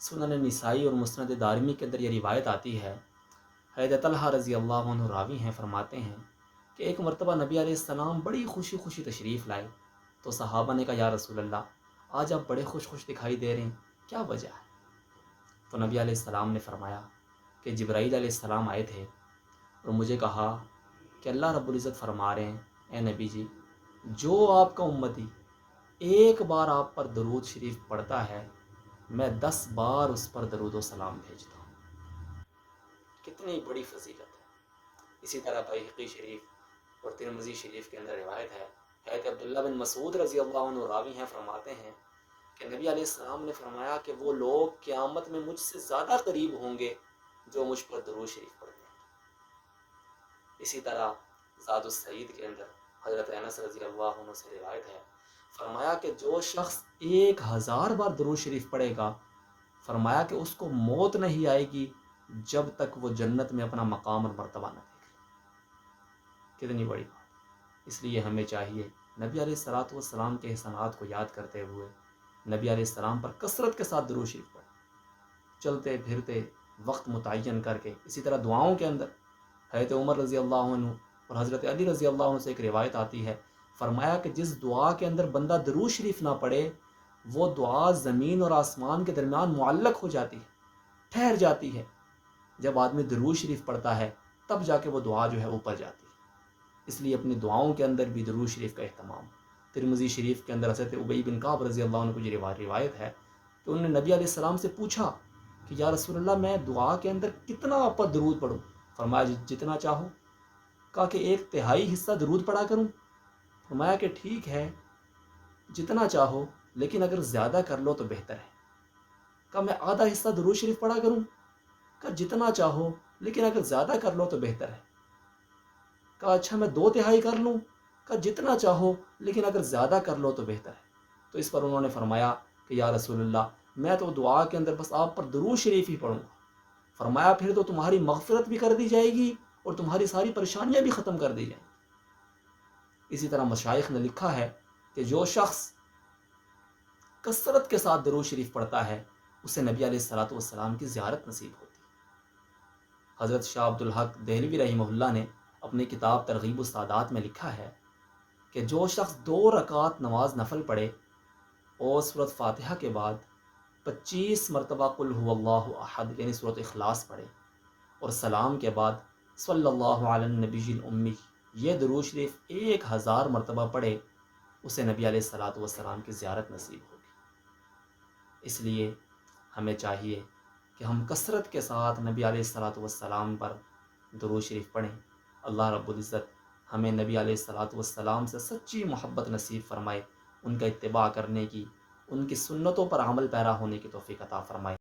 سنن نسائی اور مسند دارمی کے اندر یہ روایت آتی ہے، حضرت طلحہ رضی اللہ عنہ راوی ہیں، فرماتے ہیں کہ ایک مرتبہ نبی علیہ السلام بڑی خوشی خوشی تشریف لائے، تو صحابہ نے کہا یا رسول اللہ آج آپ بڑے خوش خوش دکھائی دے رہے ہیں، کیا وجہ ہے؟ تو نبی علیہ السلام نے فرمایا کہ جبرائیل علیہ السلام آئے تھے اور مجھے کہا کہ اللہ رب العزت فرما رہے ہیں اے نبی جی، جو آپ کا امتی ایک بار آپ پر درود شریف پڑھتا ہے میں 10 بار اس پر درود و سلام بھیجتا ہوں۔ کتنی بڑی فضیلت ہے۔ اسی طرح بحقی شریف اور ترمذی شریف کے اندر روایت ہے، حضرت عبداللہ بن مسعود رضی اللہ عنہ راوی ہیں، فرماتے ہیں کہ نبی علیہ السلام نے فرمایا کہ وہ لوگ قیامت میں مجھ سے زیادہ قریب ہوں گے جو مجھ پر درود شریف پڑھتے ہیں۔ اسی طرح زاد السعید کے اندر حضرت انس رضی اللہ عنہ سے روایت ہے، فرمایا کہ جو شخص 1000 بار درود شریف پڑھے گا، فرمایا کہ اس کو موت نہیں آئے گی جب تک وہ جنت میں اپنا مقام اور مرتبہ نہ دیکھ لے۔ کتنی بڑی بات۔ اس لیے ہمیں چاہیے نبی علیہ الصلوۃ والسلام کے احسانات کو یاد کرتے ہوئے نبی علیہ السلام پر کثرت کے ساتھ درود شریف پڑھیں، چلتے پھرتے وقت متعین کر کے۔ اسی طرح دعاؤں کے اندر حضرت عمر رضی اللہ عنہ اور حضرت علی رضی اللہ عنہ سے ایک روایت آتی ہے، فرمایا کہ جس دعا کے اندر بندہ درود شریف نہ پڑھے وہ دعا زمین اور آسمان کے درمیان معلق ہو جاتی ہے، ٹھہر جاتی ہے۔ جب آدمی درود شریف پڑھتا ہے تب جا کے وہ دعا جو ہے اوپر جاتی ہے۔ اس لیے اپنی دعاؤں کے اندر بھی درود شریف کا اہتمام۔ ترمذی شریف کے اندر حضرت ابی بن کعب رضی اللہ عنہ کی روایت ہے کہ انہوں نے نبی علیہ السلام سے پوچھا کہ یا رسول اللہ میں دعا کے اندر کتنا آپ پر درود پڑھوں؟ فرمایا جتنا چاہو۔ کہا کہ 1/3 حصہ درود پڑھا کروں؟ فرمایا کہ ٹھیک ہے جتنا چاہو، لیکن اگر زیادہ کر لو تو بہتر ہے۔ کہا میں آدھا حصہ درود شریف پڑھا کروں؟ کہا جتنا چاہو، لیکن اگر زیادہ کر لو تو بہتر ہے۔ کہا اچھا میں 2/3 کر لوں؟ کہا جتنا چاہو، لیکن اگر زیادہ کر لو تو بہتر ہے۔ تو اس پر انہوں نے فرمایا کہ یا رسول اللہ میں تو دعا کے اندر بس آپ پر درود شریف ہی پڑھوں گا۔ فرمایا پھر تو تمہاری مغفرت بھی کر دی جائے گی اور تمہاری ساری پریشانیاں بھی ختم کر دی جائیں گی۔ اسی طرح مشائخ نے لکھا ہے کہ جو شخص کثرت کے ساتھ درود شریف پڑھتا ہے اسے نبی علیہ الصلوۃ والسلام کی زیارت نصیب ہوتی ہے۔ حضرت شاہ عبد الحق دہلوی رحمہ اللہ نے اپنی کتاب ترغیب السادات میں لکھا ہے کہ جو شخص 2 رکعت نماز نفل پڑھے اور سورۃ فاتحہ کے بعد 25 مرتبہ قل هو اللہ احد یعنی سورۃ اخلاص پڑھے اور سلام کے بعد صلی اللہ علی النبی الامی یہ درود شریف 1000 مرتبہ پڑھے، اسے نبی علیہ الصلوۃ والسلام کی زیارت نصیب ہوگی۔ اس لیے ہمیں چاہیے کہ ہم کثرت کے ساتھ نبی علیہ الصلوۃ والسلام پر درود شریف پڑھیں۔ اللہ رب العزت ہمیں نبی علیہ الصلوۃ والسلام سے سچی محبت نصیب فرمائے، ان کا اتباع کرنے کی، ان کی سنتوں پر عمل پیرا ہونے کی توفیق عطا فرمائے۔